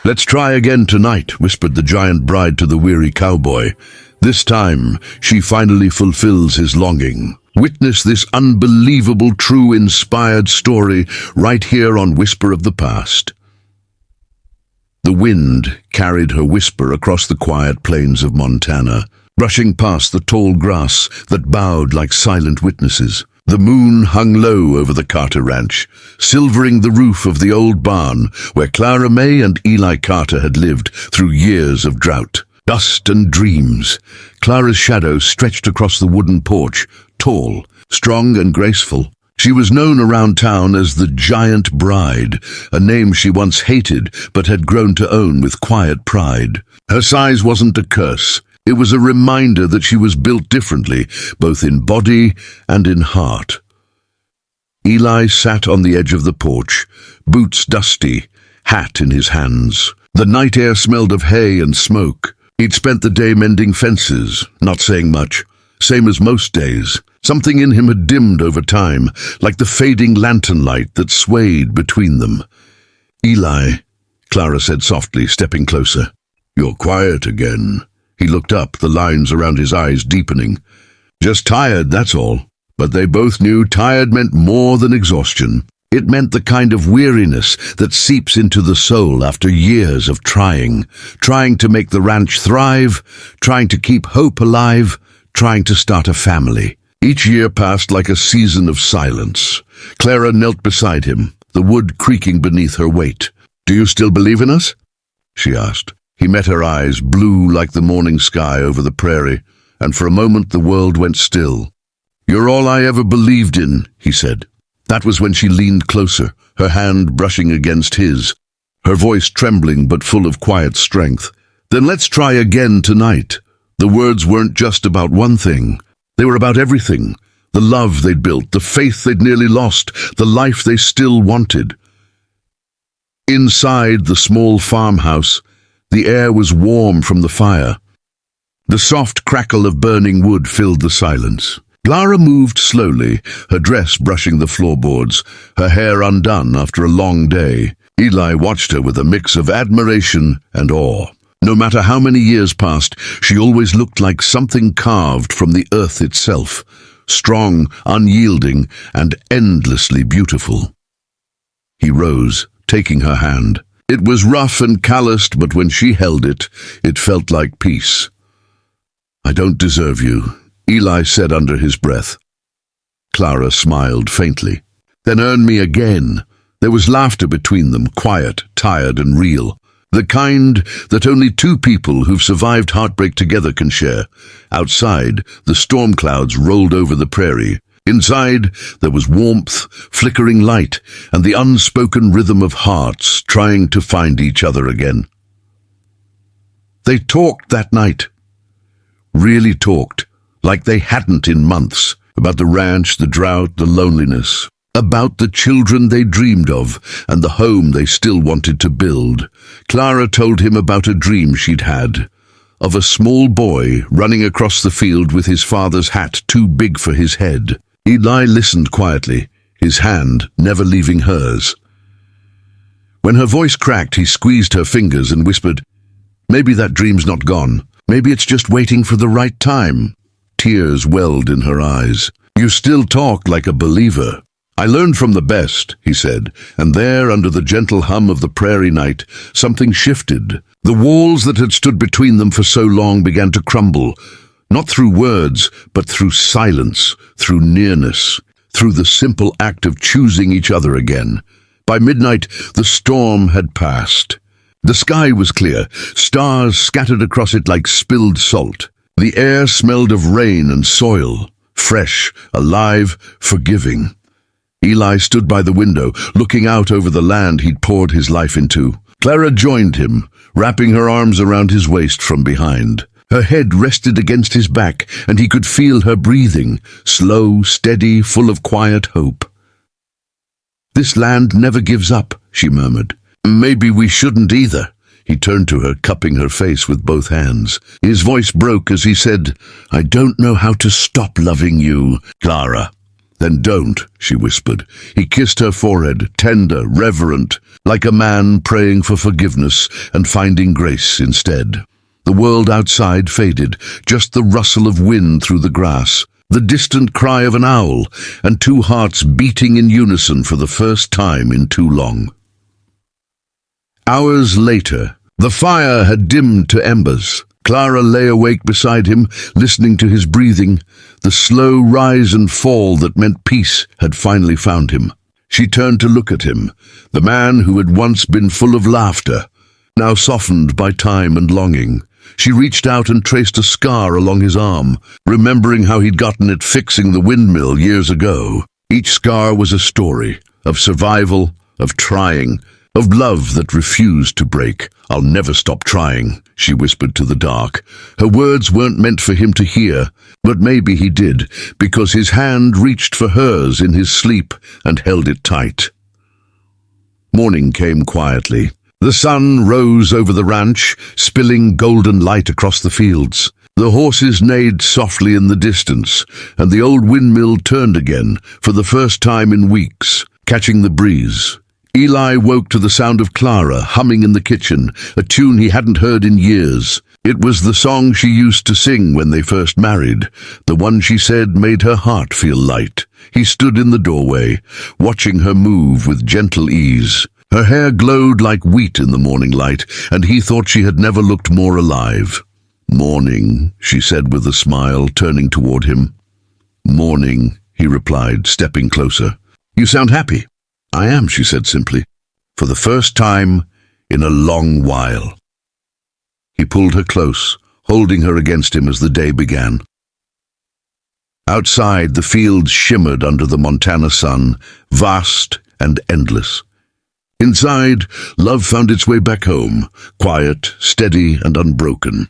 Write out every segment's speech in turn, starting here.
"Let's try again tonight," whispered the giant bride to the weary cowboy. This time, she finally fulfills his longing. Witness this unbelievable, true, inspired story right here on Whisper of the Past. The wind carried her whisper across the quiet plains of Montana, brushing past the tall grass that bowed like silent witnesses. The moon hung low over the Carter ranch, silvering the roof of the old barn where Clara May and Eli Carter had lived through years of drought. Dust and dreams. Clara's shadow stretched across the wooden porch, tall, strong and graceful. She was known around town as the Giant Bride, a name she once hated but had grown to own with quiet pride. Her size wasn't a curse. It was a reminder that she was built differently, both in body and in heart. Eli sat on the edge of the porch, boots dusty, hat in his hands. The night air smelled of hay and smoke. He'd spent the day mending fences, not saying much, same as most days. Something in him had dimmed over time, like the fading lantern light that swayed between them. "Eli," Clara said softly, stepping closer. "You're quiet again." He looked up, the lines around his eyes deepening. "Just tired, that's all." But they both knew tired meant more than exhaustion. It meant the kind of weariness that seeps into the soul after years of trying to make the ranch thrive, trying to keep hope alive, trying to start a family. Each year passed like a season of silence. Clara knelt beside him, the wood creaking beneath her weight. "Do you still believe in us?" she asked. He met her eyes, blue like the morning sky over the prairie, and for a moment the world went still. "You're all I ever believed in," he said. That was when she leaned closer, her hand brushing against his, her voice trembling but full of quiet strength. "Then let's try again tonight." The words weren't just about one thing. They were about everything. The love they'd built, the faith they'd nearly lost, the life they still wanted. Inside the small farmhouse, the air was warm from the fire. The soft crackle of burning wood filled the silence. Clara moved slowly, her dress brushing the floorboards, her hair undone after a long day. Eli watched her with a mix of admiration and awe. No matter how many years passed, she always looked like something carved from the earth itself, strong, unyielding, and endlessly beautiful. He rose, taking her hand. It was rough and calloused, but when she held it, it felt like peace. "I don't deserve you," Eli said under his breath. Clara smiled faintly. "Then earn me again." There was laughter between them, quiet, tired, and real. The kind that only two people who've survived heartbreak together can share. Outside, the storm clouds rolled over the prairie. Inside, there was warmth, flickering light, and the unspoken rhythm of hearts trying to find each other again. They talked that night. Really talked, like they hadn't in months, about the ranch, the drought, the loneliness, about the children they dreamed of and the home they still wanted to build. Clara told him about a dream she'd had, of a small boy running across the field with his father's hat too big for his head. Eli listened quietly, his hand never leaving hers. When her voice cracked, he squeezed her fingers and whispered, "Maybe that dream's not gone. Maybe it's just waiting for the right time." Tears welled in her eyes. "You still talk like a believer." "I learned from the best," he said, and there, under the gentle hum of the prairie night, something shifted. The walls that had stood between them for so long began to crumble, not through words, but through silence, through nearness, through the simple act of choosing each other again. By midnight, the storm had passed. The sky was clear, stars scattered across it like spilled salt. The air smelled of rain and soil, fresh, alive, forgiving. Eli stood by the window, looking out over the land he'd poured his life into. Clara joined him, wrapping her arms around his waist from behind. Her head rested against his back, and he could feel her breathing, slow, steady, full of quiet hope. "This land never gives up," she murmured. "Maybe we shouldn't either." He turned to her, cupping her face with both hands. His voice broke as he said, "I don't know how to stop loving you, Clara. Then don't, she whispered. He kissed her forehead, tender, reverent, like a man praying for forgiveness and finding grace instead. The world outside faded, just the rustle of wind through the grass, the distant cry of an owl, and two hearts beating in unison for the first time in too long. Hours later, the fire had dimmed to embers. Clara lay awake beside him, listening to his breathing. The slow rise and fall that meant peace had finally found him. She turned to look at him, the man who had once been full of laughter, now softened by time and longing. She reached out and traced a scar along his arm, remembering how he'd gotten it fixing the windmill years ago. Each scar was a story of survival, of trying, of love that refused to break. "I'll never stop trying," she whispered to the dark. Her words weren't meant for him to hear, but maybe he did, because his hand reached for hers in his sleep and held it tight. Morning came quietly. The sun rose over the ranch, spilling golden light across the fields. The horses neighed softly in the distance, and the old windmill turned again, for the first time in weeks, catching the breeze. Eli woke to the sound of Clara humming in the kitchen, a tune he hadn't heard in years. It was the song she used to sing when they first married, the one she said made her heart feel light. He stood in the doorway, watching her move with gentle ease. Her hair glowed like wheat in the morning light, and he thought she had never looked more alive. "Morning," she said with a smile, turning toward him. "Morning," he replied, stepping closer. "You sound happy." "I am," she said simply, "for the first time in a long while." He pulled her close, holding her against him as the day began. Outside, the fields shimmered under the Montana sun, vast and endless. Inside, love found its way back home, quiet, steady, and unbroken.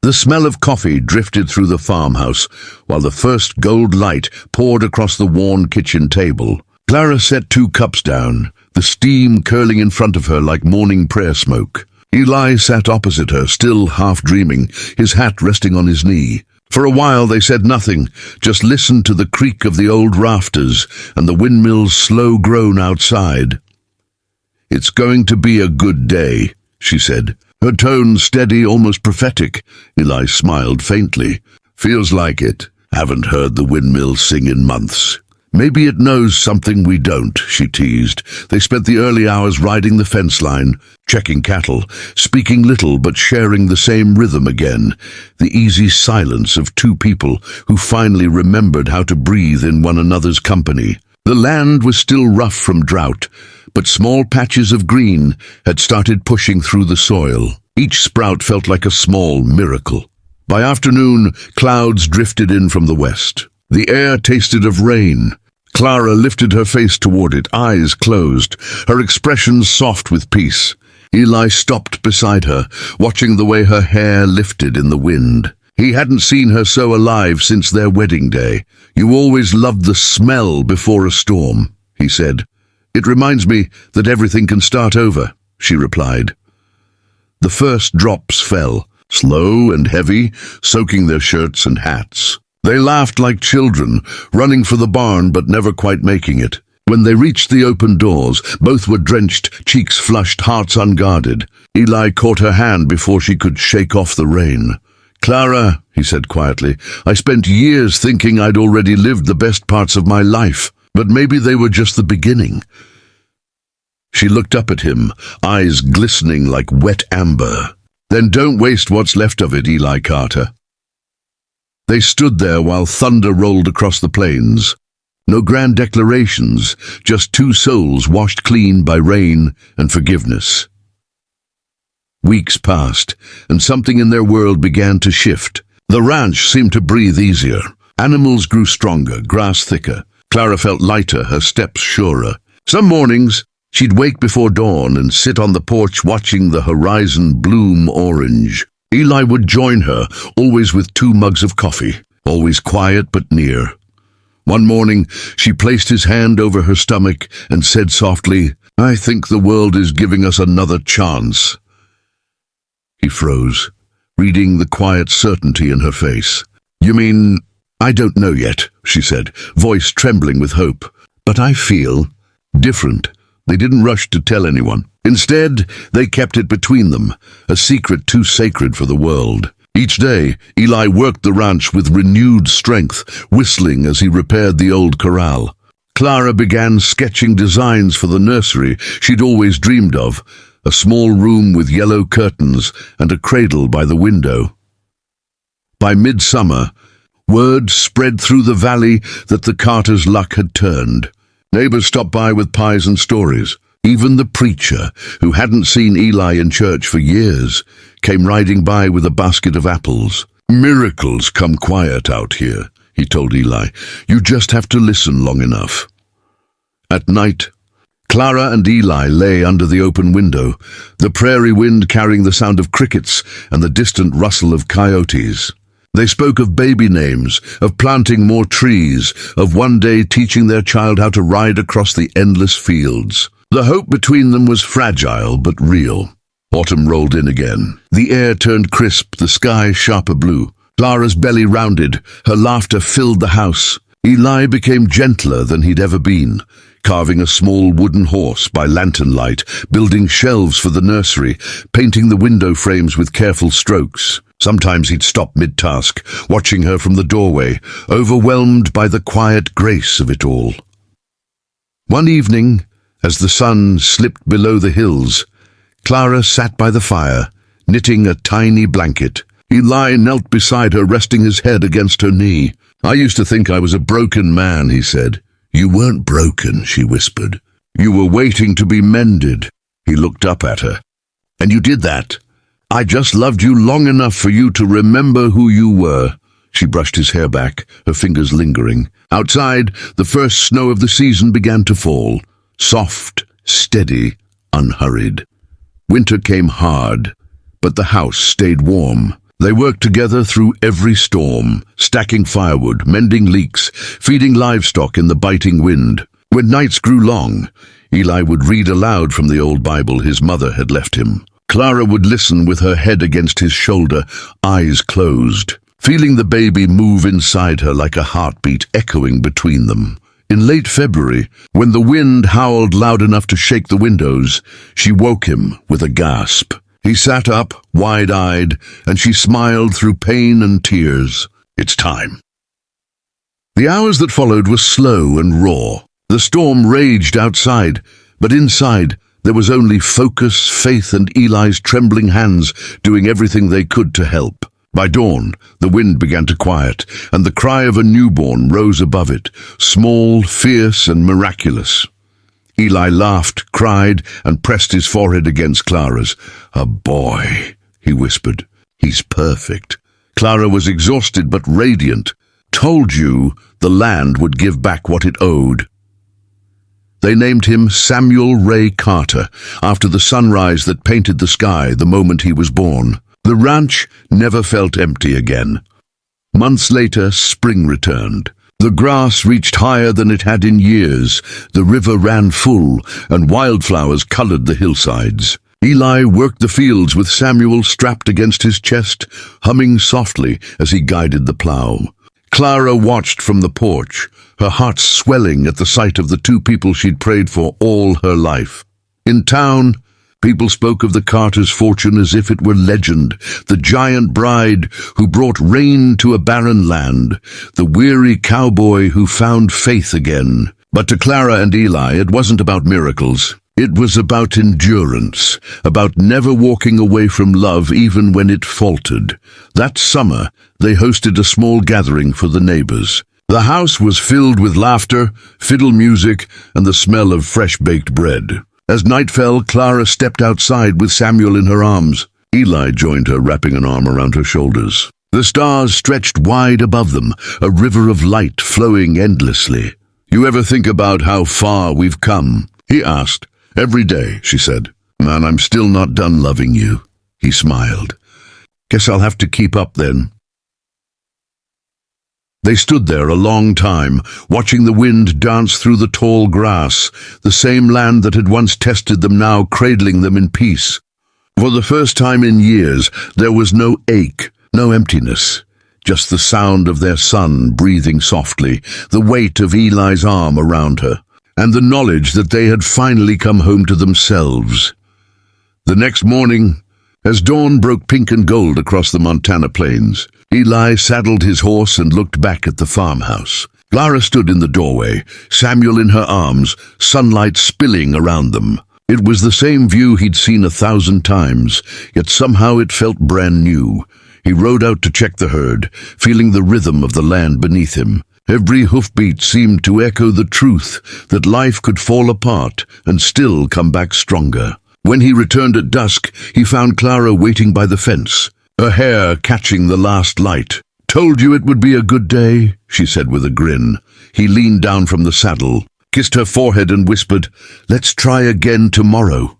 The smell of coffee drifted through the farmhouse, while the first gold light poured across the worn kitchen table. Clara set 2 cups down, the steam curling in front of her like morning prayer smoke. Eli sat opposite her, still half dreaming, his hat resting on his knee. For a while they said nothing, just listened to the creak of the old rafters and the windmill's slow groan outside. "It's going to be a good day," she said, her tone steady, almost prophetic. Eli smiled faintly. "Feels like it. Haven't heard the windmill sing in months." "Maybe it knows something we don't," she teased. They spent the early hours riding the fence line, checking cattle, speaking little but sharing the same rhythm again, the easy silence of 2 people who finally remembered how to breathe in one another's company. The land was still rough from drought, but small patches of green had started pushing through the soil. Each sprout felt like a small miracle. By afternoon, clouds drifted in from the west. The air tasted of rain. Clara lifted her face toward it, eyes closed, her expression soft with peace. Eli stopped beside her, watching the way her hair lifted in the wind. He hadn't seen her so alive since their wedding day. "You always loved the smell before a storm," he said. "It reminds me that everything can start over," she replied. The first drops fell, slow and heavy, soaking their shirts and hats. They laughed like children, running for the barn but never quite making it. When they reached the open doors, both were drenched, cheeks flushed, hearts unguarded. Eli caught her hand before she could shake off the rain. "Clara," he said quietly, "I spent years thinking I'd already lived the best parts of my life, but maybe they were just the beginning." She looked up at him, eyes glistening like wet amber. "Then don't waste what's left of it, Eli Carter." They stood there while thunder rolled across the plains. No grand declarations, just 2 souls washed clean by rain and forgiveness. Weeks passed, and something in their world began to shift. The ranch seemed to breathe easier. Animals grew stronger, grass thicker. Clara felt lighter, her steps surer. Some mornings, she'd wake before dawn and sit on the porch watching the horizon bloom orange. Eli would join her, always with 2 mugs of coffee, always quiet but near. One morning, she placed his hand over her stomach and said softly, "I think the world is giving us another chance." He froze, reading the quiet certainty in her face. "You mean—" "I don't know yet," she said, voice trembling with hope. But I feel different. They didn't rush to tell anyone. Instead, they kept it between them, a secret too sacred for the world. Each day, Eli worked the ranch with renewed strength, whistling as he repaired the old corral. Clara began sketching designs for the nursery she'd always dreamed of, a small room with yellow curtains and a cradle by the window. By midsummer, word spread through the valley that the Carters' luck had turned. Neighbors stopped by with pies and stories. Even the preacher, who hadn't seen Eli in church for years, came riding by with a basket of apples. "Miracles come quiet out here," he told Eli. "You just have to listen long enough." At night, Clara and Eli lay under the open window, the prairie wind carrying the sound of crickets and the distant rustle of coyotes. They spoke of baby names, of planting more trees, of one day teaching their child how to ride across the endless fields. The hope between them was fragile but real. Autumn rolled in again. The air turned crisp, the sky sharper blue. Clara's belly rounded, her laughter filled the house. Eli became gentler than he'd ever been, carving a small wooden horse by lantern light, building shelves for the nursery, painting the window frames with careful strokes. Sometimes he'd stop mid-task, watching her from the doorway, overwhelmed by the quiet grace of it all. One evening, as the sun slipped below the hills, Clara sat by the fire, knitting a tiny blanket. Eli knelt beside her, resting his head against her knee. "I used to think I was a broken man," he said. "You weren't broken," she whispered. "You were waiting to be mended." He looked up at her. "And you did that. I just loved you long enough for you to remember who you were." She brushed his hair back, her fingers lingering. Outside, the first snow of the season began to fall. Soft, steady, unhurried. Winter came hard, but the house stayed warm. They worked together through every storm, stacking firewood, mending leaks, feeding livestock in the biting wind. When nights grew long, Eli would read aloud from the old Bible his mother had left him. Clara would listen with her head against his shoulder, eyes closed, feeling the baby move inside her like a heartbeat echoing between them. In late February, when the wind howled loud enough to shake the windows, she woke him with a gasp. He sat up, wide-eyed, and she smiled through pain and tears. "It's time." The hours that followed were slow and raw. The storm raged outside, but inside there was only focus, faith, and Eli's trembling hands doing everything they could to help. By dawn, the wind began to quiet, and the cry of a newborn rose above it, small, fierce, and miraculous. Eli laughed, cried, and pressed his forehead against Clara's. "A boy," he whispered. "He's perfect." Clara was exhausted but radiant. "Told you the land would give back what it owed." They named him Samuel Ray Carter, after the sunrise that painted the sky the moment he was born. The ranch never felt empty again. Months later, spring returned. The grass reached higher than it had in years, the river ran full, and wildflowers colored the hillsides. Eli worked the fields with Samuel strapped against his chest, humming softly as he guided the plow. Clara watched from the porch, her heart swelling at the sight of the two people she'd prayed for all her life. In town, people spoke of the Carters' fortune as if it were legend, the giant bride who brought rain to a barren land, the weary cowboy who found faith again. But to Clara and Eli, it wasn't about miracles. It was about endurance, about never walking away from love even when it faltered. That summer, they hosted a small gathering for the neighbors. The house was filled with laughter, fiddle music, and the smell of fresh-baked bread. As night fell, Clara stepped outside with Samuel in her arms. Eli joined her, wrapping an arm around her shoulders. The stars stretched wide above them, a river of light flowing endlessly. "You ever think about how far we've come?" he asked. "Every day," she said. "And I'm still not done loving you." He smiled. "Guess I'll have to keep up then." They stood there a long time, watching the wind dance through the tall grass, the same land that had once tested them now cradling them in peace. For the first time in years, there was no ache, no emptiness, just the sound of their son breathing softly, the weight of Eli's arm around her, and the knowledge that they had finally come home to themselves. The next morning, as dawn broke pink and gold across the Montana plains, Eli saddled his horse and looked back at the farmhouse. Clara stood in the doorway, Samuel in her arms, sunlight spilling around them. It was the same view he'd seen 1,000 times, yet somehow it felt brand new. He rode out to check the herd, feeling the rhythm of the land beneath him. Every hoofbeat seemed to echo the truth that life could fall apart and still come back stronger. When he returned at dusk, he found Clara waiting by the fence, her hair catching the last light. "Told you it would be a good day," she said with a grin. He leaned down from the saddle, kissed her forehead and whispered, "Let's try again tomorrow."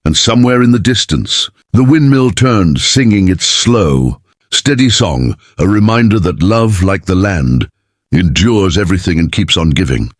And somewhere in the distance, the windmill turned, singing its slow, steady song, a reminder that love, like the land, endures everything and keeps on giving.